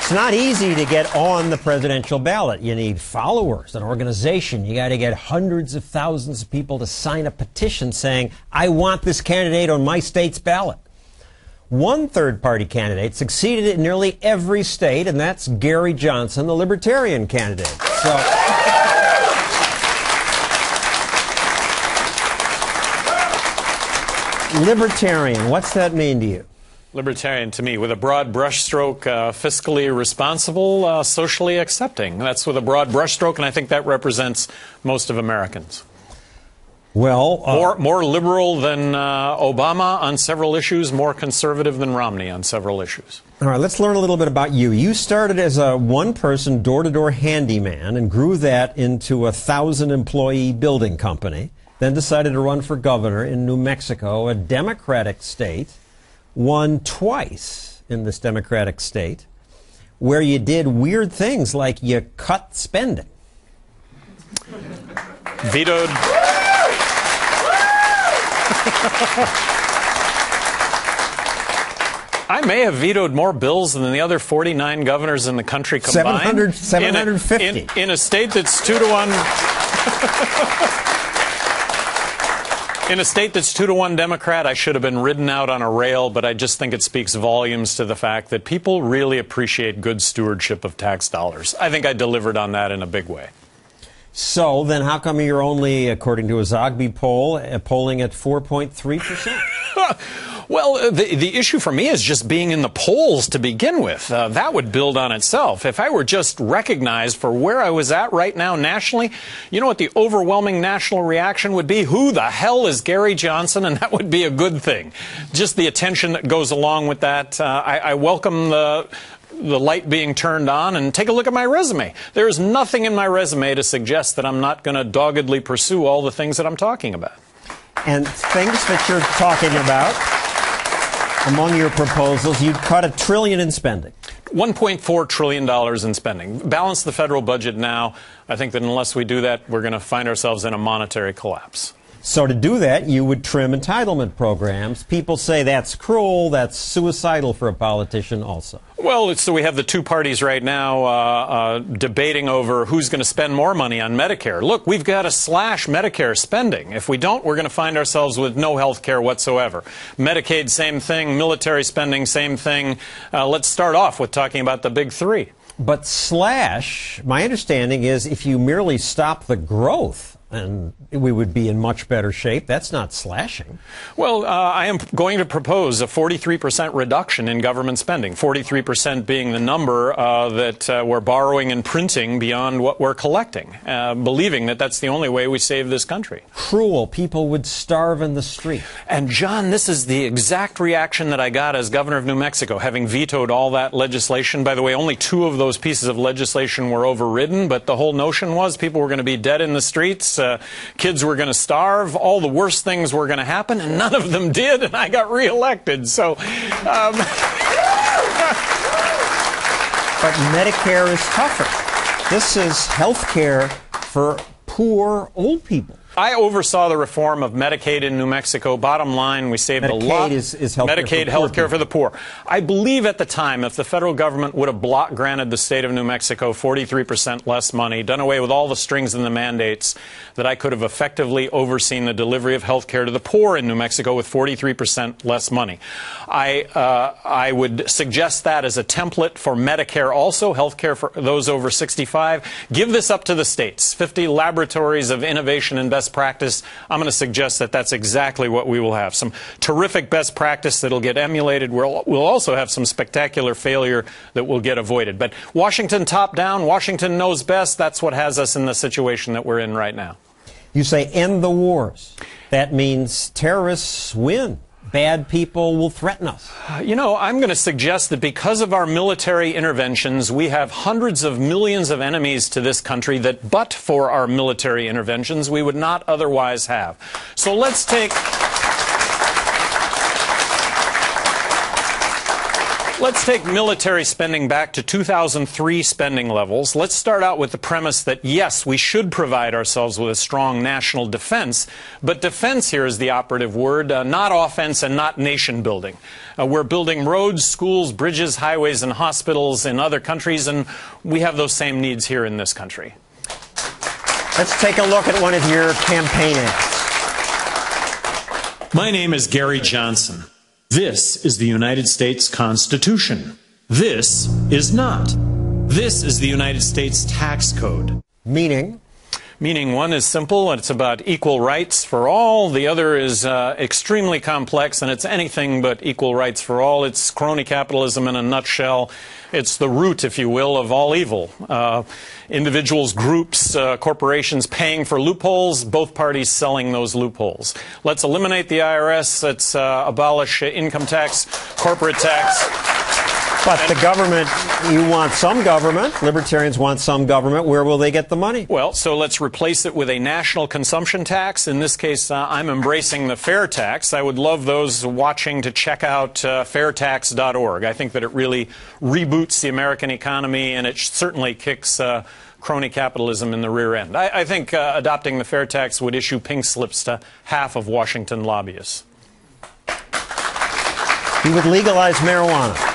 It's not easy to get on the presidential ballot. You need followers, an organization. You got to get hundreds of thousands of people to sign a petition saying, I want this candidate on my state's ballot. One third-party candidate succeeded in nearly every state, and that's Gary Johnson, the Libertarian candidate. So, Libertarian, what's that mean to you? Libertarian to me, with a broad brushstroke, fiscally responsible, socially accepting. That's with a broad brushstroke, and I think that represents most of Americans. Well, more liberal than Obama on several issues, more conservative than Romney on several issues. All right, let's learn a little bit about you. You started as a one-person door-to-door handyman and grew that into a 1,000-employee building company, then decided to run for governor in New Mexico, a Democratic state, won twice in this Democratic state, where you did weird things like you cut spending. Vetoed. I may have vetoed more bills than the other 49 governors in the country combined. 750. In a state that's 2-to-1. In a state that's 2-to-1 Democrat, I should have been ridden out on a rail, but I just think it speaks volumes to the fact that people really appreciate good stewardship of tax dollars. I think I delivered on that in a big way. So then how come you're only, according to a Zogby poll, polling at 4.3%? Well, the issue for me is just being in the polls to begin with. That would build on itself. If I were just recognized for where I was at right now nationally, you know what the overwhelming national reaction would be? Who the hell is Gary Johnson? And that would be a good thing. Just the attention that goes along with that. I welcome the light being turned on, and take a look at my resume. There is nothing in my resume to suggest that I'm not going to doggedly pursue all the things that I'm talking about. And things that you're talking about, among your proposals, you'd cut $1 trillion in spending. $1.4 trillion in spending. Balance the federal budget now. I think that unless we do that, we're going to find ourselves in a monetary collapse. So to do that, you would trim entitlement programs. People say that's cruel, that's suicidal for a politician also. Well, so we have the two parties right now debating over who's going to spend more money on Medicare. Look, we've got to slash Medicare spending. If we don't, we're going to find ourselves with no health care whatsoever. Medicaid, same thing. Military spending, same thing. Let's start off with talking about the big three. But slash, my understanding is if you merely stop the growth, and we would be in much better shape. That's not slashing. Well, I am going to propose a 43% reduction in government spending, 43% being the number that we're borrowing and printing beyond what we're collecting, believing that that's the only way we save this country. Cruel. People would starve in the street. And, John, this is the exact reaction that I got as governor of New Mexico, having vetoed all that legislation. By the way, only 2 of those pieces of legislation were overridden, but the whole notion was people were going to be dead in the streets. Kids were going to starve, all the worst things were going to happen, and none of them did, and I got reelected. So, But Medicare is tougher. This is health care for poor old people. I oversaw the reform of Medicaid in New Mexico. Bottom line, we saved a lot. Medicaid health care for the poor. I believe at the time, if the federal government would have block granted the state of New Mexico 43% less money, done away with all the strings and the mandates, that I could have effectively overseen the delivery of health care to the poor in New Mexico with 43% less money. I would suggest that as a template for Medicare also, health care for those over 65. Give this up to the states. 50 laboratories of innovation and best practice. I'm going to suggest that that's exactly what we will have. Some terrific best practice that will get emulated. We'll also have some spectacular failure that will get avoided. But Washington top down, Washington knows best. That's what has us in the situation that we're in right now. You say end the wars. That means terrorists win. Bad people will threaten us. You know, I'm going to suggest that because of our military interventions, we have hundreds of millions of enemies to this country that but for our military interventions, we would not otherwise have. So let's take... Let's take military spending back to 2003 spending levels. Let's start out with the premise that, yes, we should provide ourselves with a strong national defense, but defense here is the operative word, not offense and not nation building. We're building roads, schools, bridges, highways, and hospitals in other countries, and we have those same needs here in this country. Let's take a look at one of your campaign ads. My name is Gary Johnson. This is the United States Constitution. This is not. This is the United States Tax Code. Meaning? Meaning one is simple, and it's about equal rights for all. The other is extremely complex, and it's anything but equal rights for all. It's crony capitalism in a nutshell. It's the root, if you will, of all evil. Individuals, groups, corporations paying for loopholes, both parties selling those loopholes. Let's eliminate the IRS. Let's abolish income tax, corporate tax. But the government, you want some government. Libertarians want some government. Where will they get the money? Well, so let's replace it with a national consumption tax. In this case, I'm embracing the fair tax. I would love those watching to check out fairtax.org. I think that it really reboots the American economy, and it certainly kicks crony capitalism in the rear end. I think adopting the fair tax would issue pink slips to half of Washington lobbyists. You would legalize marijuana.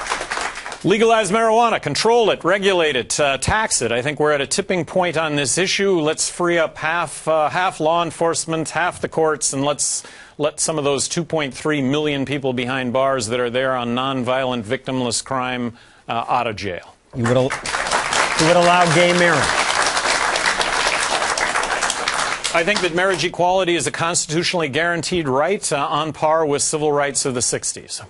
Legalize marijuana, control it, regulate it, tax it. I think we're at a tipping point on this issue. Let's free up half law enforcement, half the courts, and let's let some of those 2.3 million people behind bars that are there on nonviolent, victimless crime out of jail. You would allow gay marriage. I think that marriage equality is a constitutionally guaranteed right on par with civil rights of the 60s.